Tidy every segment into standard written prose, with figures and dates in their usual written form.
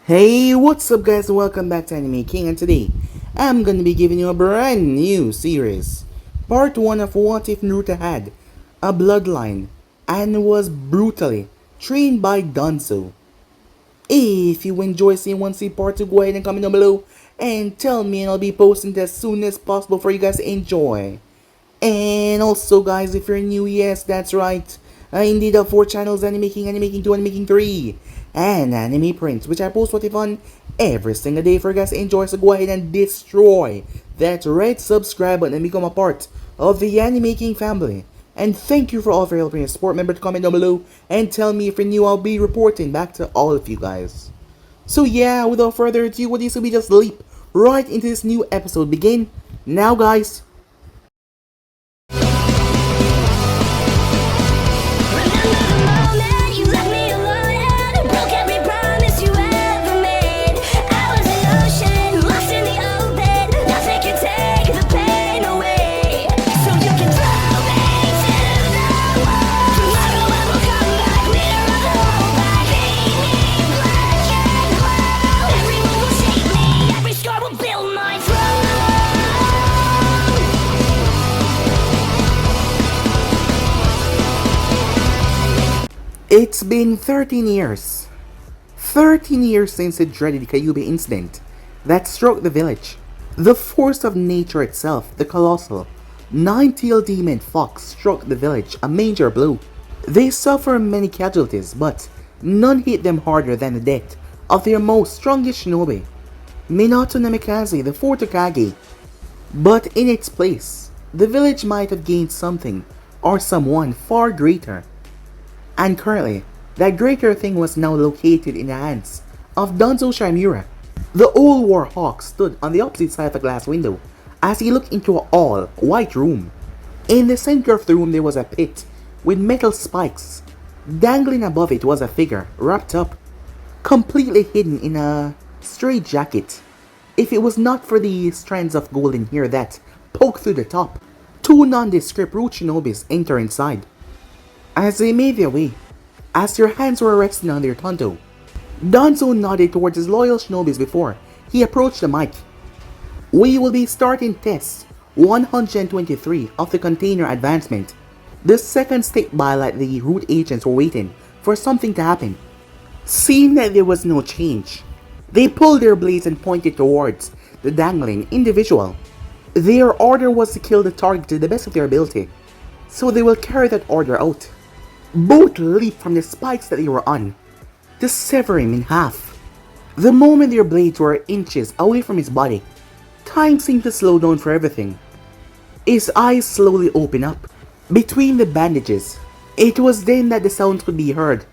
Hey, what's up guys, and welcome back to Anime King, and today I'm gonna be giving you a brand new series. Part 1 of What If Naruto had a bloodline and was brutally trained by Danzo. If you enjoy seeing 1C Part 2, go ahead and comment down below and tell me, and I'll be posting it as soon as possible for you guys to enjoy. And also guys, if you're new, yes, that's right, I indeed have 4 channels: Anime King, Anime King 2, Anime King 3, and Anime Prince, which I post what if on every single day for you guys to enjoy. So go ahead and destroy that red subscribe button and become a part of the Anime King family. And thank you for all of your help and your support. Remember to comment down below and tell me if you're new. I'll be reporting back to all of you guys. So yeah, without further ado, what is to be just leap right into this new episode. Begin now guys. It's been 13 years. 13 years since the dreaded Kyuubi incident that struck the village. The force of nature itself, the colossal, nine-tailed demon fox, struck the village a major blow. They suffered many casualties, but none hit them harder than the death of their most strongest shinobi, Minato Namikaze, the fourth Hokage. But in its place, the village might have gained something or someone far greater. And currently, that greater thing was now located in the hands of Danzo Shimura. The old war hawk stood on the opposite side of a glass window as he looked into an all-white room. In the center of the room there was a pit with metal spikes. Dangling above it was a figure wrapped up, completely hidden in a straight jacket. If it was not for the strands of golden hair that poked through the top, 2 nondescript root shinobis enter inside. As they made their way, as their hands were resting on their tanto, Danzo nodded towards his loyal shinobis before he approached the mic. We will be starting test 123 of the container advancement. The second stepped by like the root agents were waiting for something to happen. Seeing that there was no change, they pulled their blades and pointed towards the dangling individual. Their order was to kill the target to the best of their ability, so they will carry that order out. Both leaped from the spikes that they were on to sever him in half. The moment their blades were inches away from his body, time seemed to slow down for everything. His eyes slowly opened up between the bandages. It was then that the sounds could be heard.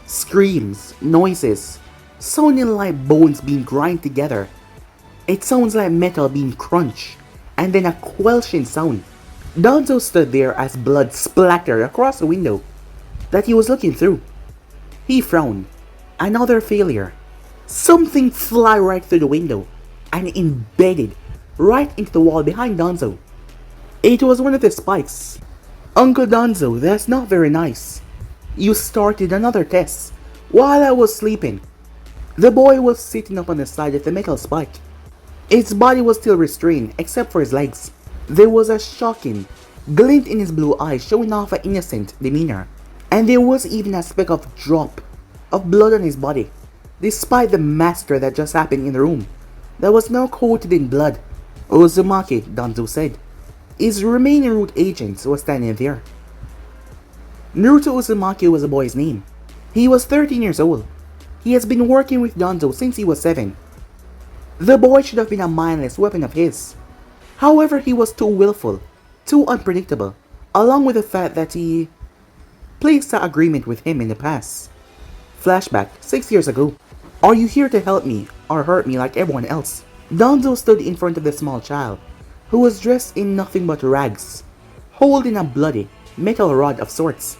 Screams, noises, sounding like bones being ground together. It sounds like metal being crunched, and then a quelching sound. Danzo stood there as blood splattered across the window that he was looking through. He frowned. Another failure. Something fly right through the window and embedded right into the wall behind Danzo. It was one of the spikes. Uncle Danzo, that's not very nice. You started another test while I was sleeping. The boy was sitting up on the side of the metal spike. His body was still restrained except for his legs. There was a shocking glint in his blue eyes, showing off an innocent demeanor. And there was even a speck of drop of blood on his body, despite the massacre that just happened in the room that was now coated in blood. Uzumaki, Danzo said. His remaining root agents was standing there. Naruto Uzumaki was the boy's name. He was 13 years old. He has been working with Danzo since he was 7. The boy should have been a mindless weapon of his. However, he was too willful, too unpredictable, along with the fact that he placed an agreement with him in the past. Flashback 6 years ago. Are you here to help me or hurt me like everyone else? Danzo stood in front of the small child, who was dressed in nothing but rags, holding a bloody metal rod of sorts.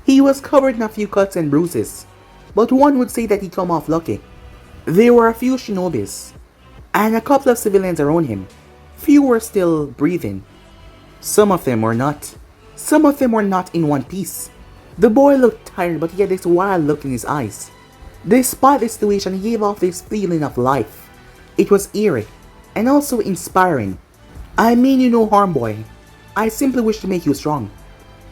He was covered in a few cuts and bruises, but one would say that he come off lucky. There were a few shinobis, and a couple of civilians around him. Few were still breathing. Some of them were not. Some of them were not in one piece. The boy looked tired, but he had this wild look in his eyes. Despite the situation, he gave off this feeling of life. It was eerie, and also inspiring. I mean you no harm, boy. I simply wish to make you strong,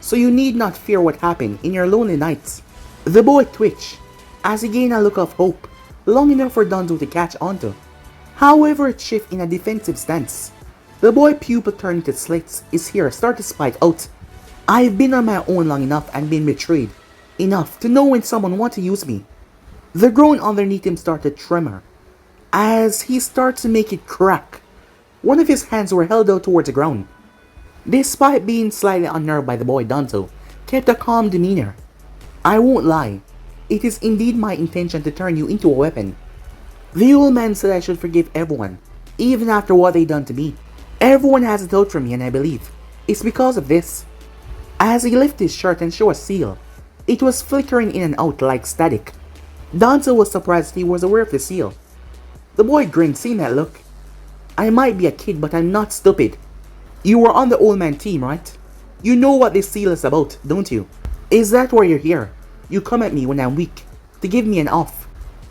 so you need not fear what happened in your lonely nights. The boy twitched, as he gained a look of hope, long enough for Danzo to catch onto. However, it shifted in a defensive stance. The boy pupil turned to slits, his hair started to spike out. I've been on my own long enough and been betrayed enough to know when someone wants to use me. The ground underneath him started to tremor, as he started to make it crack. One of his hands were held out towards the ground. Despite being slightly unnerved by the boy, Danzo kept a calm demeanor. I won't lie, it is indeed my intention to turn you into a weapon. The old man said I should forgive everyone, even after what they done to me. Everyone has a doubt from me, and I believe it's because of this. As he lifted his shirt and showed a seal, it was flickering in and out like static. Danzo was surprised he was aware of the seal. The boy grinned, seeing that look. I might be a kid, but I'm not stupid. You were on the old man team, right? You know what this seal is about, don't you? Is that why you're here? You come at me when I'm weak, to give me an off.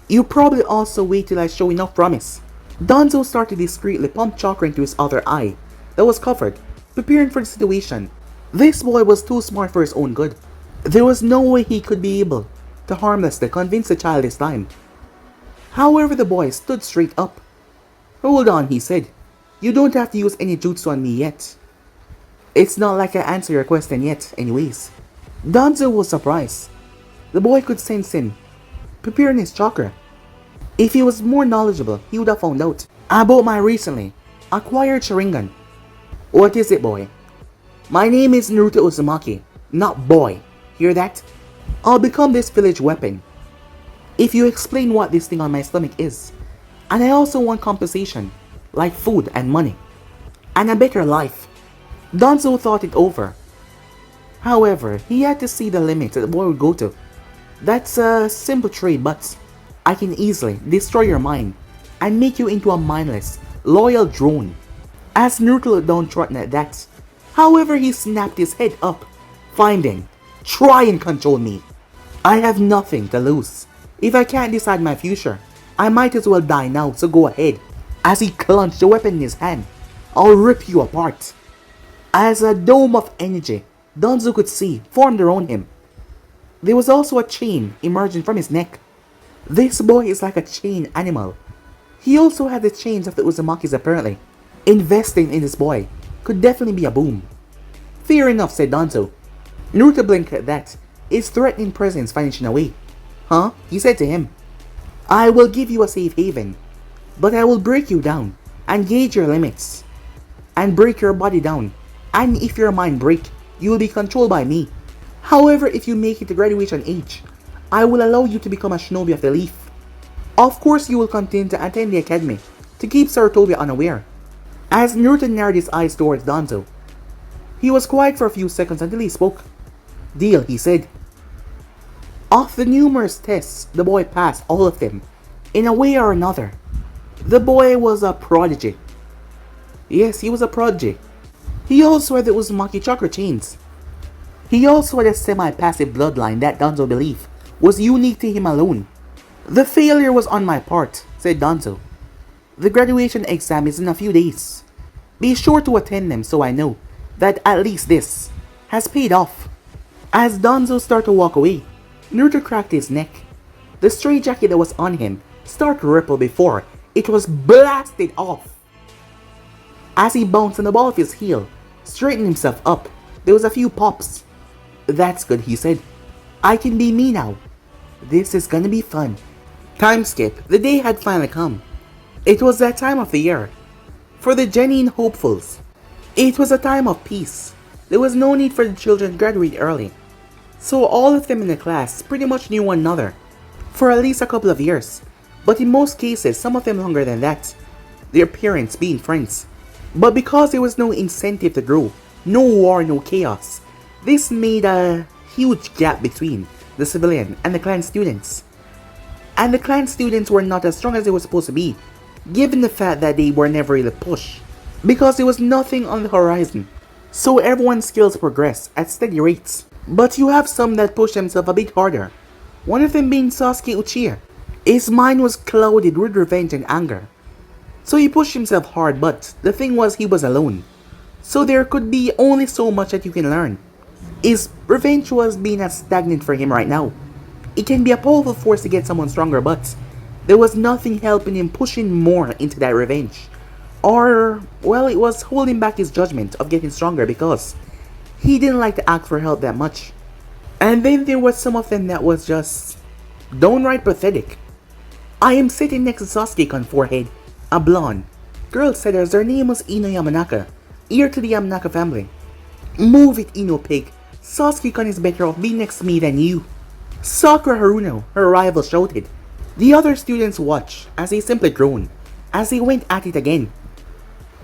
You probably also wait till I show enough promise. Danzo started discreetly pump Chakra into his other eye that was covered, preparing for the situation. This boy was too smart for his own good. There was no way he could be able to harmlessly convince the child this time. However, the boy stood straight up. Hold on, he said. You don't have to use any jutsu on me yet. It's not like I answered your question yet, anyways. Danzo was surprised. The boy could sense him preparing his chakra. If he was more knowledgeable, he would have found out about my recently acquired Sharingan. What is it, boy? My name is Naruto Uzumaki, not boy. Hear that? I'll become this village weapon if you explain what this thing on my stomach is. And I also want compensation, like food and money, and a better life. Danzo thought it over. However, he had to see the limits that the boy would go to. That's a simple trade, but I can easily destroy your mind and make you into a mindless, loyal drone. As Naruto looked downtrodden at that, however, he snapped his head up. Fine then, try and control me. I have nothing to lose. If I can't decide my future, I might as well die now, so go ahead. As he clenched the weapon in his hand, I'll rip you apart. As a dome of energy Danzo could see formed around him, there was also a chain emerging from his neck. This boy is like a chain animal. He also had the chains of the Uzumakis apparently. Investing in this boy could definitely be a boom. Fair enough, said Danzo. Naruto blinked at that, his threatening presence vanishing away. Huh? He said to him. I will give you a safe haven, but I will break you down and gauge your limits and break your body down, and if your mind break, you will be controlled by me. However, if you make it to graduation age, I will allow you to become a shinobi of the leaf. Of course, you will continue to attend the academy to keep Sarutobi unaware. As Naruto narrowed his eyes towards Danzo, he was quiet for a few seconds until he spoke. Deal, he said. Of the numerous tests, the boy passed all of them, in a way or another. The boy was a prodigy. Yes, he was a prodigy. He also had the Uzumaki chakra chains. He also had a semi-passive bloodline that Danzo believed was unique to him alone. The failure was on my part, said Danzo. The graduation exam is in a few days. Be sure to attend them so I know that at least this has paid off. As Danzo started to walk away, Naruto cracked his neck. The stray jacket that was on him started to ripple before it was blasted off. As he bounced on the ball of his heel, straightening himself up, there was a few pops. That's good, he said. I can be me now. This is gonna be fun. Time skip. The day had finally come. It was that time of the year. For the genuine hopefuls, it was a time of peace. There was no need for the children to graduate early. So all of them in the class pretty much knew one another for at least a couple of years. But in most cases, some of them longer than that. Their parents being friends. But because there was no incentive to grow, no war, no chaos, this made a huge gap between the civilian and the clan students. And the clan students were not as strong as they were supposed to be, given the fact that they were never really pushed, because there was nothing on the horizon. So everyone's skills progress at steady rates. But you have some that push themselves a bit harder, one of them being Sasuke Uchiha. His mind was clouded with revenge and anger. So he pushed himself hard, but the thing was he was alone. So there could be only so much that you can learn. His revenge was being as stagnant for him right now. It can be a powerful force to get someone stronger, but there was nothing helping him pushing more into that revenge. Or, well, it was holding back his judgment of getting stronger because he didn't like to ask for help that much. And then there was some of them that was just downright pathetic. I am sitting next to Sasuke on forehead, a blonde. Girl said her name was Ino Yamanaka, heir to the Yamanaka family. Move it, Ino pig. Sasuke-kun is better off being next to me than you. Sakura Haruno, her rival, shouted. The other students watched as they simply groaned as they went at it again.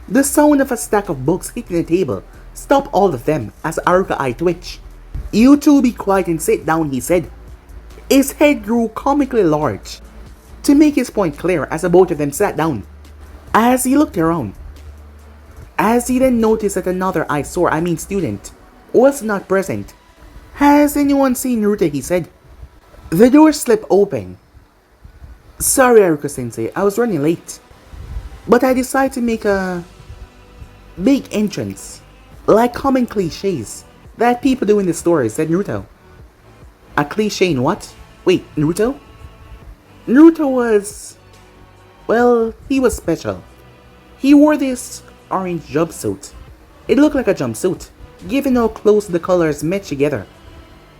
The sound of a stack of books hitting the table stopped all of them as Aruka's eye twitched. You two be quiet and sit down, he said. His head grew comically large to make his point clear as the both of them sat down. As he looked around, as he then noticed that another student was not present. Has anyone seen Naruto, he said. The door slipped open. Sorry, Aruka-sensei, I was running late. But I decided to make a big entrance, like common cliches that people do in the stories, said Naruto. A cliche in what? Wait, Naruto? Naruto was... well, he was special. He wore this orange jumpsuit. It looked like a jumpsuit, given how close the colors met together.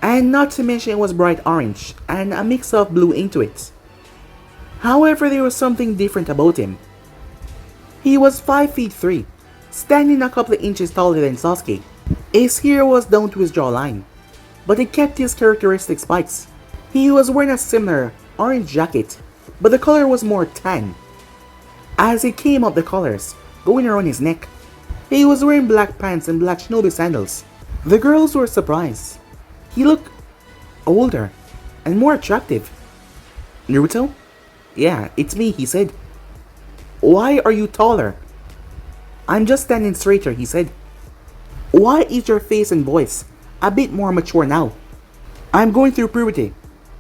And not to mention it was bright orange and a mix of blue into it. However, there was something different about him. He was 5'3", standing a couple of inches taller than Sasuke. His hair was down to his jawline, but it kept his characteristic spikes. He was wearing a similar orange jacket, but the color was more tan, as it came up the colors going around his neck. He was wearing black pants and black shinobi sandals. The girls were surprised. He looked older and more attractive. Naruto? Yeah, it's me, he said. Why are you taller? I'm just standing straighter, he said. Why is your face and voice a bit more mature now? I'm going through puberty.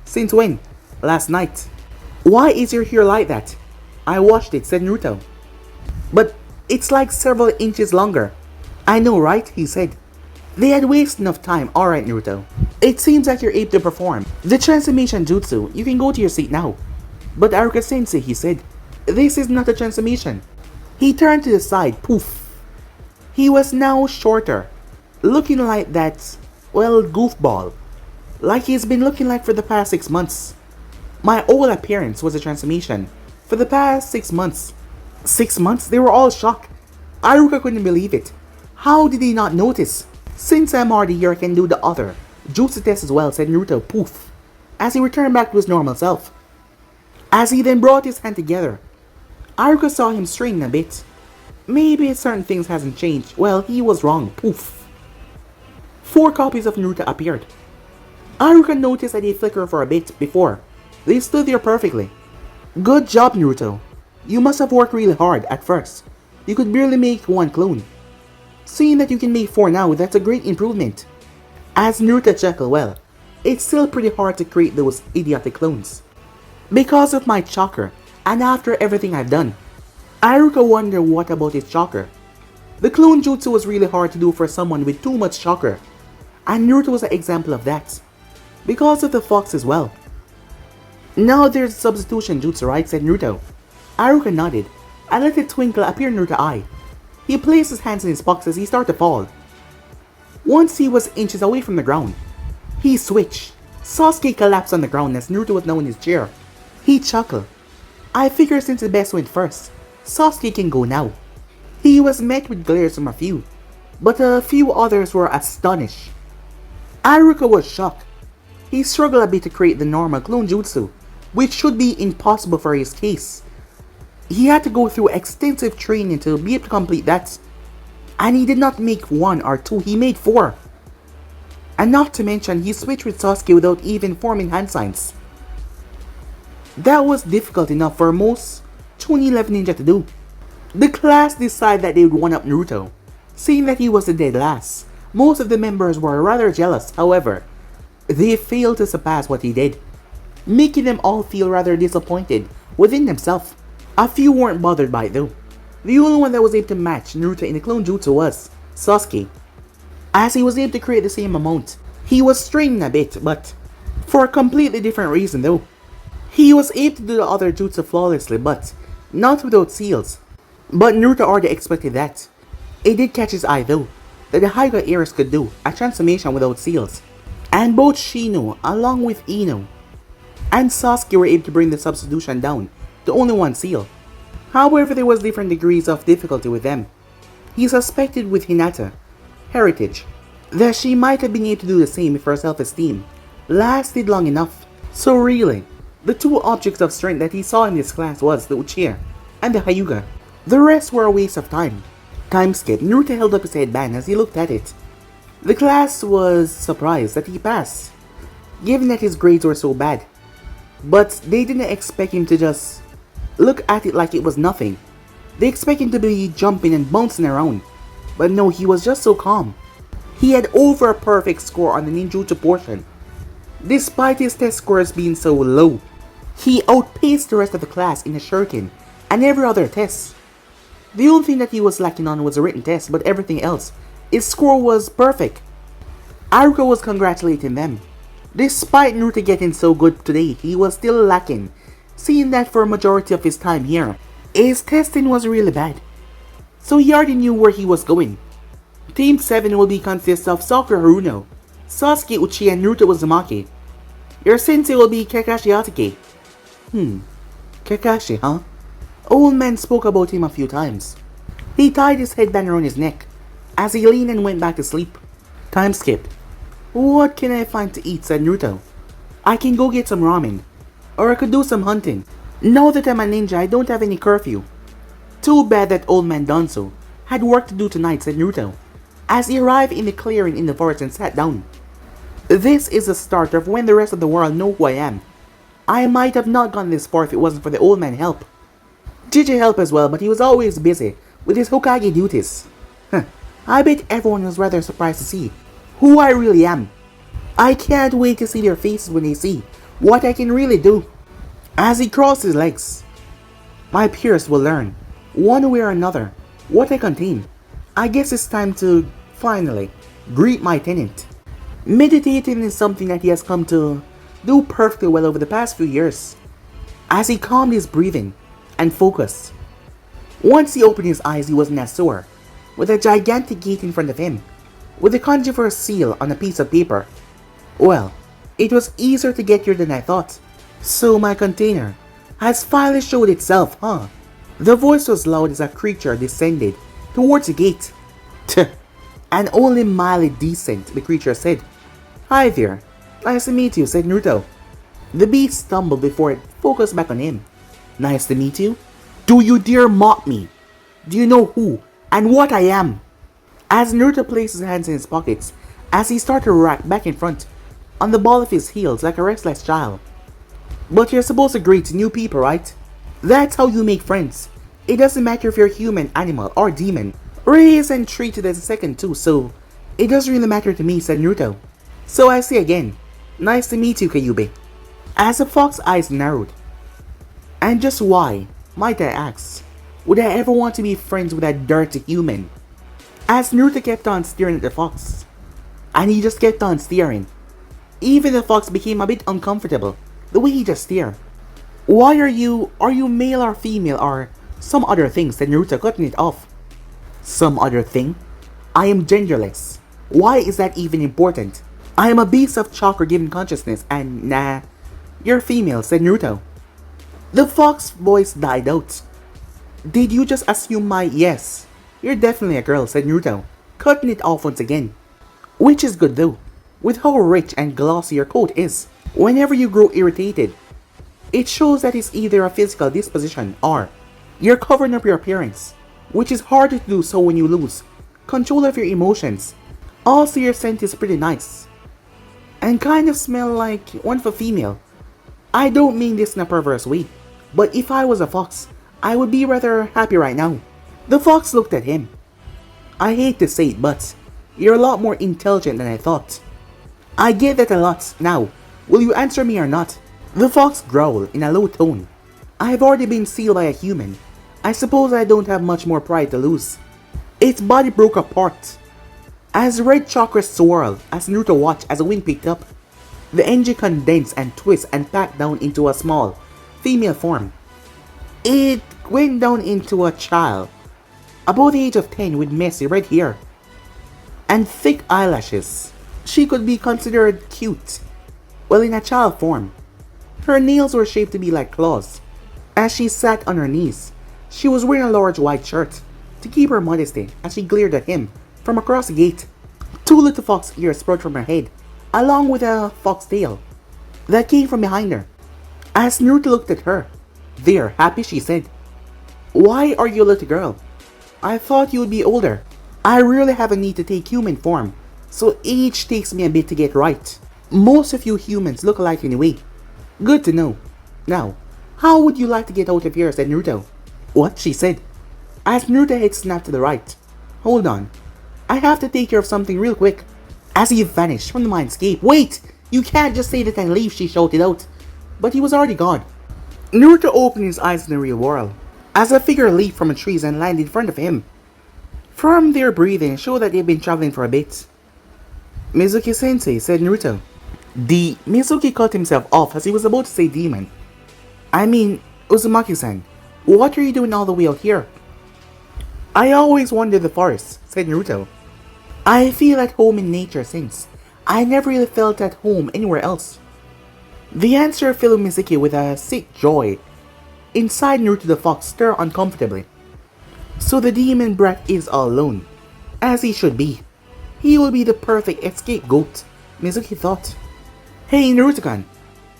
Since when? Last night. Why is your hair like that? I washed it, said Naruto. But it's like several inches longer. I know, right? He said. They had wasted enough time. Alright, Naruto. It seems that you're able to perform the transformation jutsu. You can go to your seat now. But Aruka-sensei, he said, this is not a transformation. He turned to the side. Poof. He was now shorter, looking like that, well, goofball. Like he's been looking like for the past 6 months. My whole appearance was a transformation for the past 6 months. 6 months? They were all shocked. Aruka couldn't believe it. How did he not notice? Since I'm already here, I can do the other jutsu test as well, said Naruto, poof, as he returned back to his normal self. As he then brought his hand together, Aruka saw him straining a bit. Maybe certain things hasn't changed. Well, he was wrong, poof. 4 copies of Naruto appeared. Aruka noticed that they flickered for a bit before they stood there perfectly. Good job, Naruto. You must have worked really hard at first. You could barely make 1 clone. Seeing that you can make 4 now, that's a great improvement. As Naruto chuckled, well, it's still pretty hard to create those idiotic clones. Because of my chakra, and after everything I've done, Aruka wondered what about his chakra. The clone jutsu was really hard to do for someone with too much chakra, and Naruto was an example of that. Because of the fox as well. Now there's substitution jutsu, right? Said Naruto. Aruka nodded, and let a twinkle appear in Naruto's eye. He placed his hands in his pockets as he started to fall. Once he was inches away from the ground, he switched. Sasuke collapsed on the ground as Naruto was now in his chair. He chuckled. I figure since the best went first, Sasuke can go now. He was met with glares from a few, but a few others were astonished. Aruka was shocked. He struggled a bit to create the normal clone jutsu, which should be impossible for his case. He had to go through extensive training to be able to complete that. And he did not make 1 or 2, he made 4. And not to mention, he switched with Sasuke without even forming hand signs. That was difficult enough for most 2011 ninja to do. The class decided that they would one-up Naruto, seeing that he was the dead last. Most of the members were rather jealous, however, they failed to surpass what he did. making them all feel rather disappointed within themselves. A few weren't bothered by it though. The only one that was able to match Naruto in the clone jutsu was Sasuke, as he was able to create the same amount. He was straining a bit, but for a completely different reason though. He was able to do the other jutsu flawlessly, but not without seals. But Naruto already expected that. It did catch his eye though, that the Hokage heirs could do a transformation without seals. And both Shino, along with Ino, and Sasuke were able to bring the substitution down to only one seal. However, there was different degrees of difficulty with them. He suspected with Hinata, Heritage, that she might have been able to do the same if her self-esteem lasted long enough. So really, the two objects of strength that he saw in this class was the Uchiha and the Hyuga. The rest were a waste of time. Time skip. Naruto held up his headband as he looked at it. The class was surprised that he passed, given that his grades were so bad. But they didn't expect him to just look at it like it was nothing. They expect him to be jumping and bouncing around. But no, he was just so calm. He had over a perfect score on the ninjutsu portion. Despite his test scores being so low, he outpaced the rest of the class in the shuriken and every other test. The only thing that he was lacking on was a written test, but everything else, his score was perfect. Aruka was congratulating them. Despite Naruto getting so good today, he was still lacking, seeing that for a majority of his time here, his testing was really bad. So he already knew where he was going. Team 7 will be consist of Sakura Haruno, Sasuke Uchiha, and Naruto Uzumaki. Your sensei will be Kakashi Hatake. Kakashi, huh? Old man spoke about him a few times. He tied his headband around his neck as he leaned and went back to sleep. Time skip. What can I find to eat, said Naruto. I can go get some ramen, or I could do some hunting. Now that I'm a ninja, I don't have any curfew. Too bad that old man Danzo had work to do tonight, said Naruto, as he arrived in the clearing in the forest and sat down. This is the start of when the rest of the world know who I am. I might have not gone this far if it wasn't for the old man's help. Gigi helped as well, but he was always busy with his Hokage duties. I bet everyone was rather surprised to see who I really am. I can't wait to see their faces when they see what I can really do. As he crossed his legs, my peers will learn, one way or another, what I contain. I guess it's time to, finally, greet my tenant. Meditating is something that he has come to do perfectly well over the past few years. As he calmed his breathing and focused, once he opened his eyes, he was in a sewer, with a gigantic gate in front of him, with the kanji for a seal on a piece of paper. Well, it was easier to get here than I thought. So my container has finally showed itself, huh? The voice was loud as a creature descended towards the gate. And only mildly decent, the creature said. Hi there. Nice to meet you, said Naruto. The beast stumbled before it focused back on him. Nice to meet you? Do you dare mock me? Do you know who and what I am? As Naruto placed his hands in his pockets, as he started to rack back in front, on the ball of his heels like a restless child. But you're supposed to greet new people, right? That's how you make friends. It doesn't matter if you're human, animal, or demon. Raised and treated as a second too, so it doesn't really matter to me, said Naruto. So I say again, nice to meet you, Kyuubi. As the fox's eyes narrowed. And just why, might I ask, would I ever want to be friends with that dirty human? As Naruto kept on staring at the fox, and he just kept on staring. Even the fox became a bit uncomfortable, the way he just stared. Why are you male or female or some other thing, said Naruto, cutting it off. Some other thing? I am genderless. Why is that even important? I am a beast of chakra given consciousness and nah, you're female, said Naruto. The fox's voice died out. Did you just assume my yes? You're definitely a girl, said Naruto, cutting it off once again. Which is good though, with how rich and glossy your coat is. Whenever you grow irritated, it shows that it's either a physical disposition or you're covering up your appearance, which is harder to do so when you lose control of your emotions. Also, your scent is pretty nice, and kind of smell like one of a female. I don't mean this in a perverse way, but if I was a fox, I would be rather happy right now. The fox looked at him. I hate to say it, but you're a lot more intelligent than I thought. I get that a lot. Now, will you answer me or not? The fox growled in a low tone. I've already been sealed by a human. I suppose I don't have much more pride to lose. Its body broke apart as red chakra swirled as Naruto watched as a wind picked up. The engine condensed and twisted and packed down into a small, female form. It went down into a child, about the age of 10 with messy red hair and thick eyelashes. She could be considered cute, well in a child form. Her nails were shaped to be like claws. As she sat on her knees, she was wearing a large white shirt to keep her modesty as she glared at him from across the gate. Two little fox ears sprout from her head, along with a fox tail that came from behind her. As Naruto looked at her, "There, happy," she said. "Why are you a little girl? I thought you would be older. I really have a need to take human form, so age takes me a bit to get right. Most of you humans look alike anyway. Good to know. Now, how would you like to get out of here?" said Naruto. "What?" she said, as Naruto head snapped to the right. "Hold on. I have to take care of something real quick." As he vanished from the mindscape. "Wait! You can't just say that and leave," she shouted out. But he was already gone. Naruto opened his eyes in the real world as a figure leaped from the trees and landed in front of him. From their breathing showed that they'd been traveling for a bit. "Mizuki-sensei," said Naruto. Mizuki cut himself off as he was about to say demon. "I mean, Uzumaki-san, what are you doing all the way out here?" "I always wandered the forest," said Naruto. "I feel at home in nature since I never really felt at home anywhere else." The answer filled Mizuki with a sick joy. Inside Naruto the fox stirred uncomfortably. So the demon brat is all alone, as he should be. He will be the perfect scapegoat, Mizuki thought. "Hey Naruto-kun,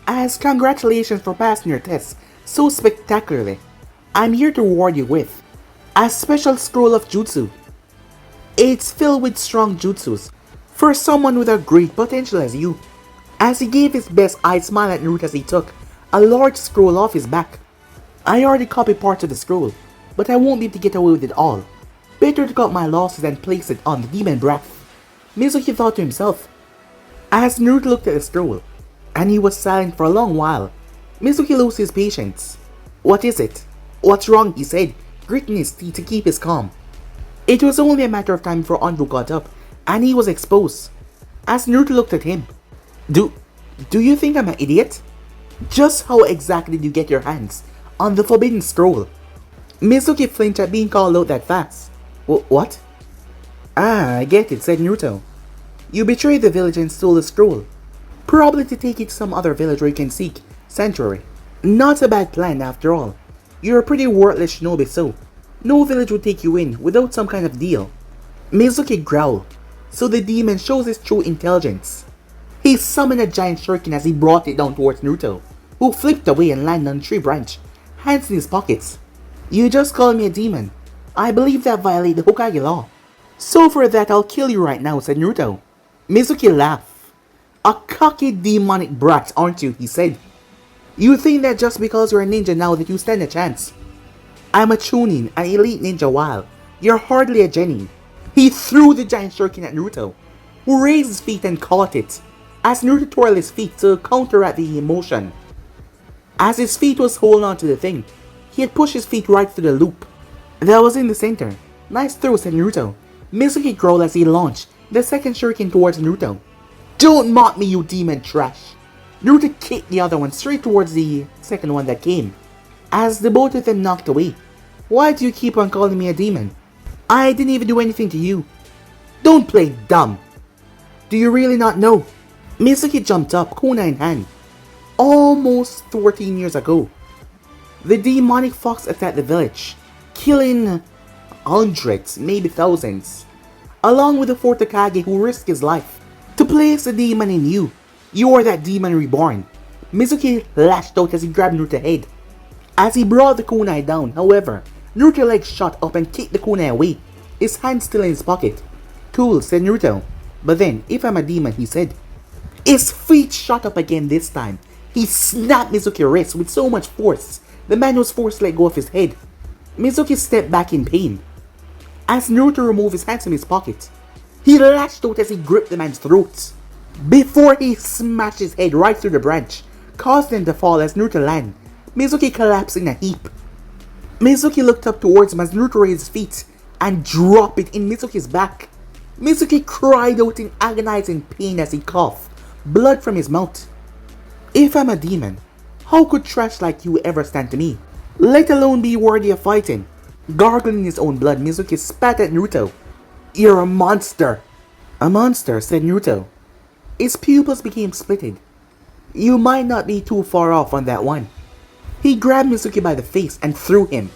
as congratulations for passing your test so spectacularly, I'm here to reward you with a special scroll of jutsu. It's filled with strong jutsus for someone with a great potential as you." As he gave his best eyed smile at Naruto as he took a large scroll off his back. "I already copied parts of the scroll, but I won't be able to get away with it all. Better to cut my losses and place it on the demon breath," Mizuki thought to himself. As Naruto looked at the scroll, and he was silent for a long while, Mizuki lost his patience. "What is it? What's wrong?" he said, gritting his teeth to keep his calm. It was only a matter of time before Anbu got up, and he was exposed. As Naruto looked at him, Do you think I'm an idiot? Just how exactly did you get your hands on the forbidden scroll?" Mizuki flinched at being called out that fast. What? "Ah, I get it," said Naruto. "You betrayed the village and stole the scroll. Probably to take it to some other village where you can seek sanctuary. Not a bad plan after all. You're a pretty worthless shinobi, so no village would take you in without some kind of deal." Mizuki growled, so the demon shows his true intelligence. He summoned a giant shuriken as he brought it down towards Naruto, who flipped away and landed on a tree branch, hands in his pockets. "You just called me a demon. I believe that violated the Hokage law. So for that I'll kill you right now," said Naruto. Mizuki laughed. "A cocky demonic brat, aren't you?" he said. "You think that just because you're a ninja now that you stand a chance? I'm a chunin, an elite ninja, while you're hardly a genin." He threw the giant shuriken at Naruto, who raised his feet and caught it, as Naruto twirled his feet to counteract the emotion. As his feet was holding on to the thing, he had pushed his feet right through the loop that was in the center. "Nice throw," said Naruto. Mizuki growled as he launched the second shuriken towards Naruto. "Don't mock me, you demon trash!" Naruto kicked the other one straight towards the second one that came, as the both of them knocked away. "Why do you keep on calling me a demon? I didn't even do anything to you. Don't play dumb. Do you really not know?" Mizuki jumped up, kunai in hand. Almost 14 years ago, the demonic fox attacked the village, killing hundreds, maybe thousands, along with the fourth Hokage who risked his life to place the demon in you. "You are that demon reborn." Mizuki lashed out as he grabbed Naruto's head. As he brought the kunai down, however, Naruto's legs shot up and kicked the kunai away, his hand still in his pocket. "Cool," said Naruto. "But then, if I'm a demon," he said. His feet shot up again this time. He snapped Mizuki's wrist with so much force, the man was forced to let go of his head. Mizuki stepped back in pain. As Naruto removed his hands from his pocket, he lashed out as he gripped the man's throat, before he smashed his head right through the branch, caused them to fall as Naruto landed. Mizuki collapsed in a heap. Mizuki looked up towards him as Naruto raised his feet and dropped it in Mizuki's back. Mizuki cried out in agonizing pain as he coughed, blood from his mouth. If I'm a demon, how could trash like you ever stand to me? Let alone be worthy of fighting. Gargling his own blood, Mizuki spat at Naruto. You're a monster. A monster, said Naruto. His pupils became splitted. You might not be too far off on that one. He grabbed Mizuki by the face and threw him.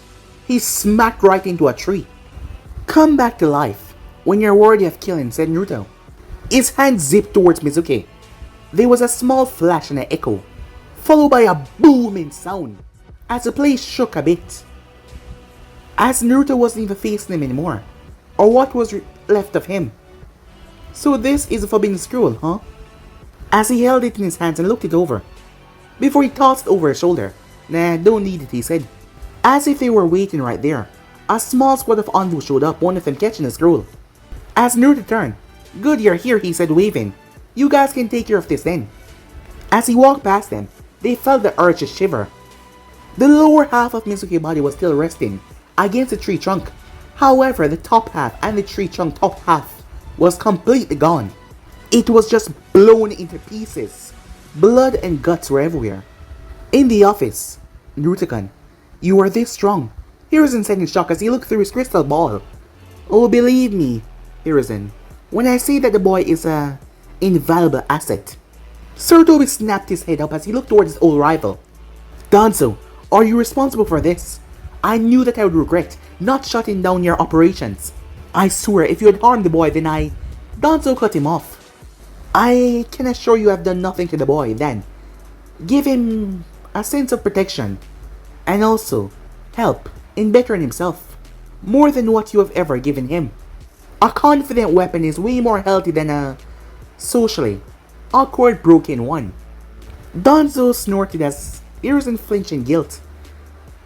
He smacked right into a tree. Come back to life when you're worthy of killing, said Naruto. His hand zipped towards Mizuki. There was a small flash and an echo, followed by a booming sound as the place shook a bit. As Naruto wasn't even facing him anymore, or what was left of him. So this is a forbidden scroll, huh? As he held it in his hands and looked it over, before he tossed it over his shoulder. Nah, don't need it, he said. As if they were waiting right there, a small squad of envoys showed up, one of them catching the scroll. As Naruto turned, good you're here, he said, waving. You guys can take care of this then. As he walked past them, they felt the urge to shiver. The lower half of Mizuki's body was still resting against the tree trunk. However, the top half and the tree trunk top half was completely gone. It was just blown into pieces. Blood and guts were everywhere. In the office, Naruto-kun, you are this strong. Hiruzen said in shock as he looked through his crystal ball. Oh, believe me, Hiruzen, when I say that the boy is a invaluable asset. Sarutobi snapped his head up as he looked towards his old rival. Danzo, are you responsible for this? I knew that I would regret not shutting down your operations. I swear if you had harmed the boy then Danzo cut him off. I can assure you I've done nothing to the boy then. Give him a sense of protection. And also, help in bettering himself. More than what you have ever given him. A confident weapon is way more healthy than a socially awkward broken one. Danzo snorted as Hiruzen flinched in guilt.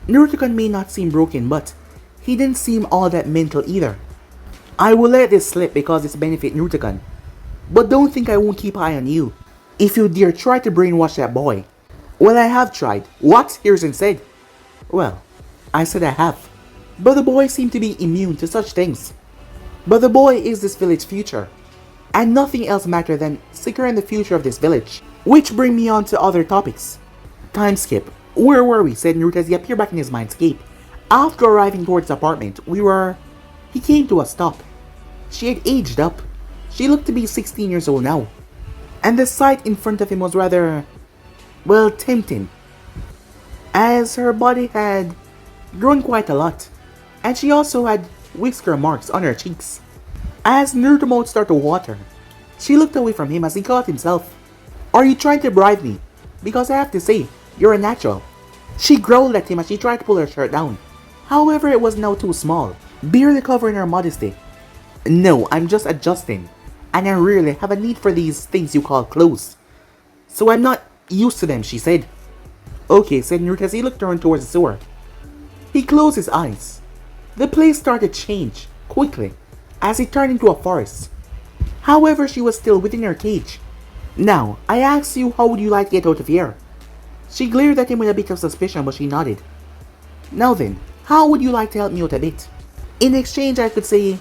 Naruto-kun may not seem broken, but he didn't seem all that mental either. I will let this slip because it's benefit Naruto-kun. But don't think I won't keep eye on you. If you dare try to brainwash that boy. Well, I have tried. What? Hiruzen said. Well, I said I have. But the boy seemed to be immune to such things. But the boy is this village's future. And nothing else matters than securing the future of this village. Which bring me on to other topics. Time skip. Where were we? Said Naruto as he appeared back in his mindscape. After arriving towards the apartment, he came to a stop. She had aged up. She looked to be 16 years old now. And the sight in front of him was rather, well, tempting. As her body had grown quite a lot. And she also had whisker marks on her cheeks. As Naruto's mouth started to water, she looked away from him as he caught himself. Are you trying to bribe me? Because I have to say, you're a natural. She growled at him as she tried to pull her shirt down. However, it was now too small, barely covering her modesty. No, I'm just adjusting. And I really have a need for these things you call clothes. So I'm not used to them, she said. Okay, said Naruto as he looked around towards the sewer. He closed his eyes. The place started to change, quickly, as it turned into a forest. However, she was still within her cage. Now, I asked you how would you like to get out of here? She glared at him with a bit of suspicion, but she nodded. Now then, how would you like to help me out a bit? In exchange, I could say,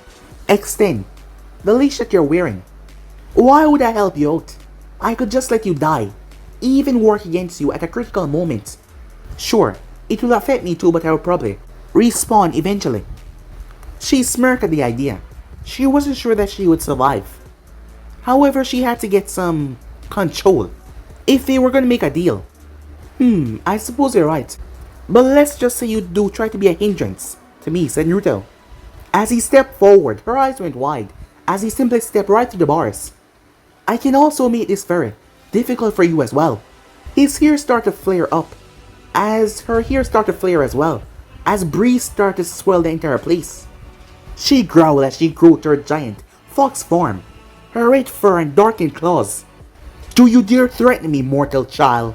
extend the leash that you're wearing. Why would I help you out? I could just let you die, even work against you at a critical moment. Sure, it will affect me too, but I will probably respawn eventually. She smirked at the idea. She wasn't sure that she would survive. However, she had to get some control if they were going to make a deal. I suppose you're right. But let's just say you do try to be a hindrance to me, said Naruto. As he stepped forward, her eyes went wide as he simply stepped right through the bars. I can also make this very difficult for you as well. His hair started to flare up as her hair started to flare as well, as breeze started to swell the entire place. She growled as she grew to her giant fox form, her red fur and darkened claws. Do you dare threaten me, mortal child?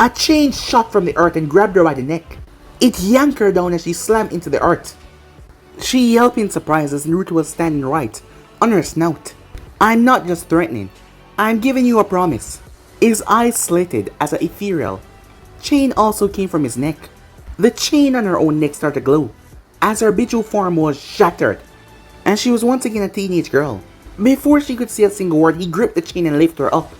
A chain shot from the earth and grabbed her by the neck. It yanked her down as she slammed into the earth. She yelped in surprise as Naruto was standing right on her snout. I'm not just threatening. I'm giving you a promise. His eyes slitted as an ethereal chain also came from his neck. The chain on her own neck started to glow as her habitual form was shattered, and she was once again a teenage girl. Before she could say a single word, he gripped the chain and lifted her up.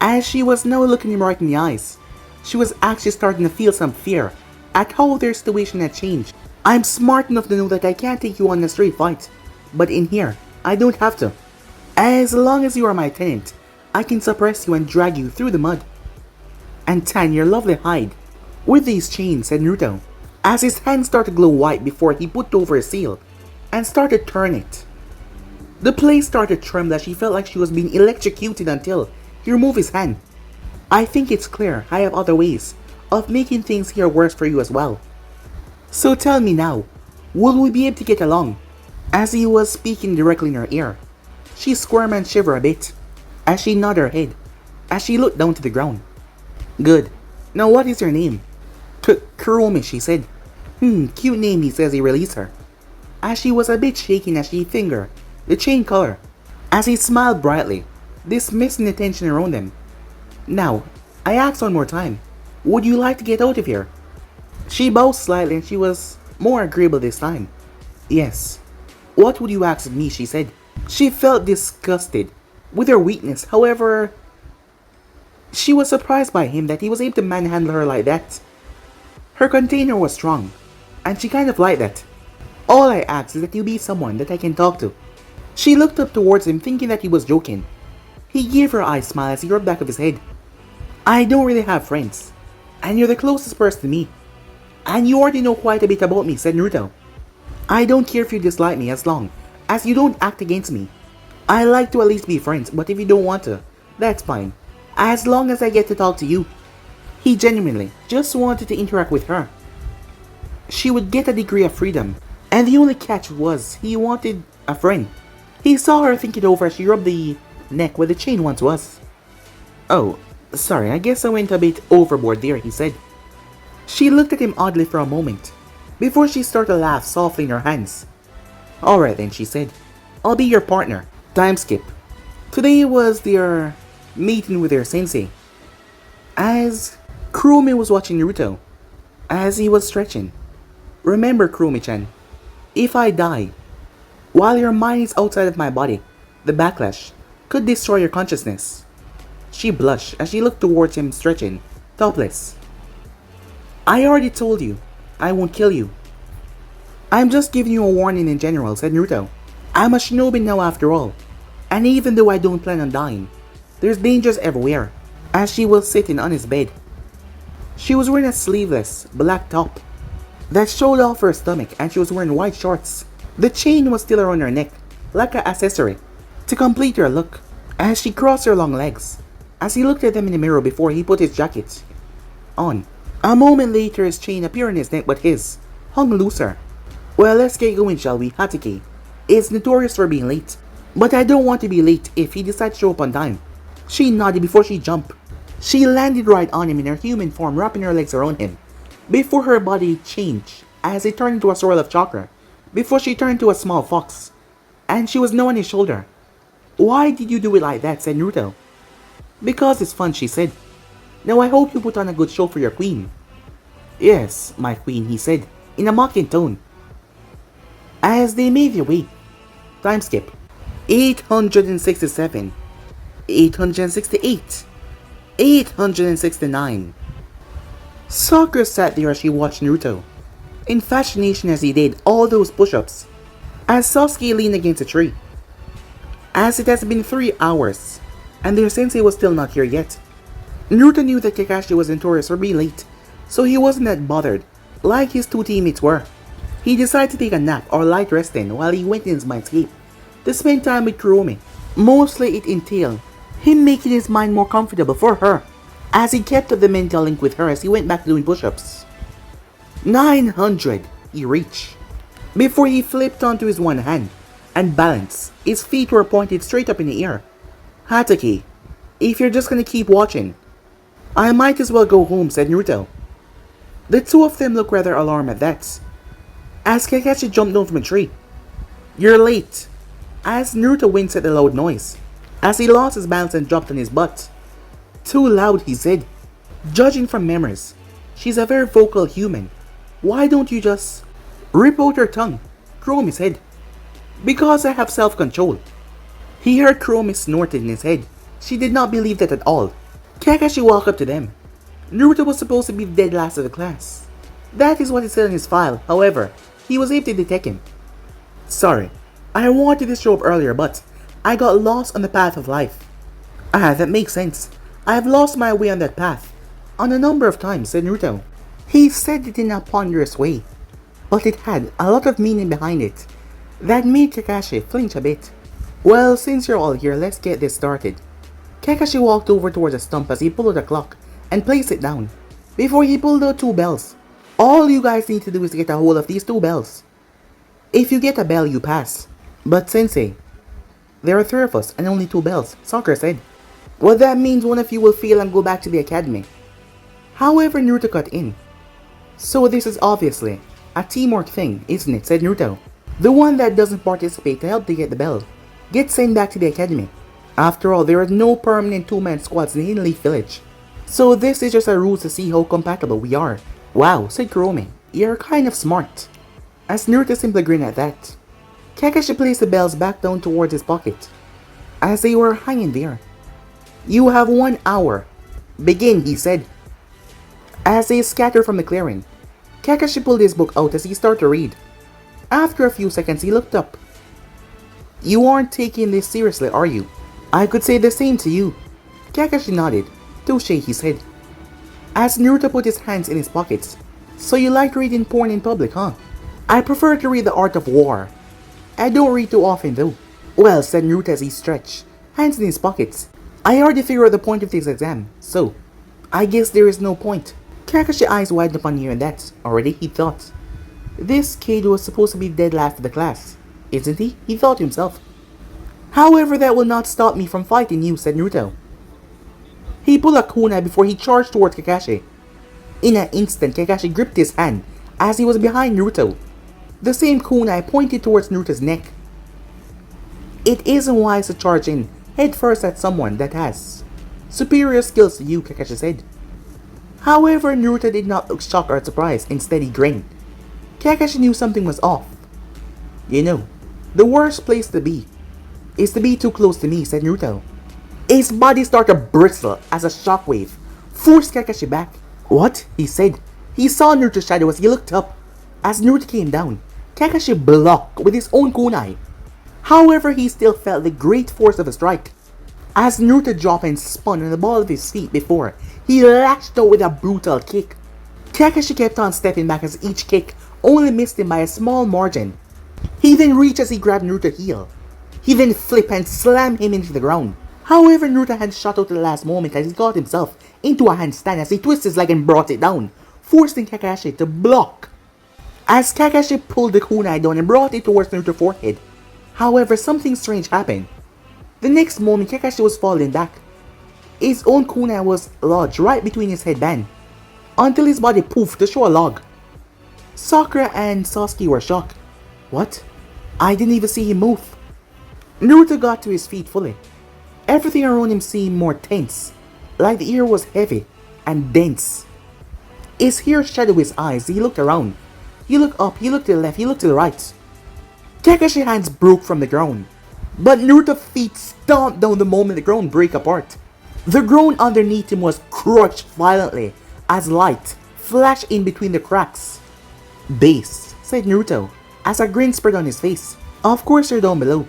As she was now looking him right in the eyes, she was actually starting to feel some fear at how their situation had changed. I'm smart enough to know that I can't take you on a straight fight, but in here, I don't have to. As long as you are my tenant, I can suppress you and drag you through the mud and tan your lovely hide with these chains, said Naruto, as his hand started to glow white before he put over a seal and started turning it. The place started to tremble as she felt like she was being electrocuted until he removed his hand. I think it's clear I have other ways of making things here worse for you as well. So tell me now, will we be able to get along? As he was speaking directly in her ear, she squirmed and shivered a bit as she nodded her head as she looked down to the ground. Good. Now what is your name? Kurumi, she said. Cute name, he says he released her, as she was a bit shaken as she fingered the chain color, as he smiled brightly, dismissing the tension around him. Now, I ask one more time, would you like to get out of here? She bowed slightly and she was more agreeable this time. Yes. What would you ask of me, she said. She felt disgusted with her weakness, however, she was surprised by him that he was able to manhandle her like that. Her container was strong, and she kind of liked that. All I ask is that you be someone that I can talk to. She looked up towards him thinking that he was joking. He gave her a eye smile as he rubbed the back of his head. I don't really have friends, and you're the closest person to me. And you already know quite a bit about me, said Naruto. I don't care if you dislike me as long as you don't act against me. I like to at least be friends, but if you don't want to, that's fine. As long as I get to talk to you. He genuinely just wanted to interact with her. She would get a degree of freedom, and the only catch was he wanted a friend. He saw her think it over as she rubbed the neck where the chain once was. Oh, sorry, I guess I went a bit overboard there, he said. She looked at him oddly for a moment, before she started to laugh softly in her hands. Alright then, she said. I'll be your partner. Time skip. Today was their meeting with their sensei, as Kurumi was watching Naruto, as he was stretching. Remember, Kurumi-chan, if I die, while your mind is outside of my body, the backlash could destroy your consciousness. She blushed as she looked towards him stretching, topless. I already told you, I won't kill you. I'm just giving you a warning in general, said Naruto. I'm a shinobi now after all, and even though I don't plan on dying, there's dangers everywhere. As she was sitting on his bed, she was wearing a sleeveless black top that showed off her stomach, and she was wearing white shorts. The chain was still around her neck, like an accessory to complete her look, as she crossed her long legs, as he looked at them in the mirror before he put his jacket on. A moment later, his chain appeared on his neck, but his hung looser. Well, let's get going, shall we? Hatake is notorious for being late, but I don't want to be late if he decides to show up on time. She nodded before she jumped. She landed right on him in her human form, wrapping her legs around him, before her body changed as it turned into a swirl of chakra, before she turned to a small fox, and she was now on his shoulder. Why did you do it like that, said Naruto. Because it's fun, she said. Now I hope you put on a good show for your queen. Yes, my queen, he said, in a mocking tone. As they made their way. Time skip. 867. 868. 869. Sakura sat there as she watched Naruto, in fascination as he did all those push-ups, as Sasuke leaned against a tree. As it has been 3 hours, and their sensei was still not here yet. Naruto knew that Kakashi was notorious for being late, so he wasn't that bothered like his two teammates were. He decided to take a nap or light resting while he went in his mindscape to spend time with Kurumi. Mostly it entailed him making his mind more comfortable for her, as he kept up the mental link with her as he went back to doing push-ups. 900 he reached, before he flipped onto his one hand and balanced. His feet were pointed straight up in the air. Hatake, if you're just gonna keep watching, I might as well go home, said Naruto. The two of them looked rather alarmed at that, as Kakashi jumped down from a tree. You're late, as Naruto winced at the loud noise, as he lost his balance and dropped on his butt. Too loud, he said. Judging from memories, she's a very vocal human. Why don't you just rip out her tongue? Chromie said. Because I have self-control. He heard Chromie snorted in his head. She did not believe that at all. Kakashi walked up to them. Naruto was supposed to be the dead last of the class. That is what it said in his file. However, he was able to detect him. Sorry, I wanted to show up earlier, but I got lost on the path of life. Ah, that makes sense. I have lost my way on that path on a number of times, said Naruto. He said it in a ponderous way, but it had a lot of meaning behind it that made Kakashi flinch a bit. Well, since you're all here, let's get this started. Kakashi walked over towards a stump as he pulled out a clock and placed it down. Before he pulled out 2 bells. All you guys need to do is to get a hold of these 2 bells. If you get a bell, you pass. But Sensei, there are 3 of us and only 2 bells, Sakura said. Well, that means one of you will fail and go back to the academy. However, Naruto cut in. So this is obviously a teamwork thing, isn't it, said Naruto. The one that doesn't participate to help to get the bell gets sent back to the academy. After all, there are no permanent 2-man squads in Hidden Leaf Village. So this is just a ruse to see how compatible we are. Wow, said Kurome, you're kind of smart. As Naruto simply grinned at that. Kakashi placed the bells back down towards his pocket. As they were hanging there. You have 1 hour. Begin, he said. As they scattered from the clearing, Kakashi pulled his book out as he started to read. After a few seconds, he looked up. You aren't taking this seriously, are you? I could say the same to you. Kakashi nodded. Touche, he said. As Naruto put his hands in his pockets. So you like reading porn in public, huh? I prefer to read The Art of War. I don't read too often though. Well, said Naruto as he stretched, hands in his pockets. I already figured out the point of this exam, so I guess there is no point. Kakashi's eyes widened upon hearing that. Already, he thought. This kid was supposed to be dead last of the class, isn't he? He thought to himself. However, that will not stop me from fighting you, said Naruto. He pulled a kunai before he charged towards Kakashi. In an instant, Kakashi gripped his hand as he was behind Naruto. The same kunai pointed towards Naruto's neck. It isn't wise to charge in head first at someone that has superior skills to you, Kakashi said. However, Naruto did not look shocked or surprised. Instead, he grinned. Kakashi knew something was off. You know, the worst place to be is to be too close to me, said Naruto. His body started to bristle as a shockwave forced Kakashi back. What? He said. He saw Naruto's shadow as he looked up. As Naruto came down, Kakashi blocked with his own kunai. However, he still felt the great force of a strike. As Naruto dropped and spun on the ball of his feet before, he lashed out with a brutal kick. Kakashi kept on stepping back as each kick only missed him by a small margin. He then reached as he grabbed Naruto's heel. He then flipped and slammed him into the ground. However, Naruto had shot out at the last moment as he got himself into a handstand as he twisted his leg and brought it down, forcing Kakashi to block. As Kakashi pulled the kunai down and brought it towards Naruto's forehead. However, something strange happened. The next moment, Kakashi was falling back. His own kunai was lodged right between his headband, until his body poofed to show a log. Sakura and Sasuke were shocked. What? I didn't even see him move. Naruto got to his feet fully. Everything around him seemed more tense, like the air was heavy and dense. His hair shadowed his eyes. He looked around. He looked up, he looked to the left, he looked to the right. Kakashi's hands broke from the ground, but Naruto's feet stomped down the moment the ground broke apart. The ground underneath him was crushed violently as light flashed in between the cracks. Base, said Naruto, as a grin spread on his face. Of course you're down below.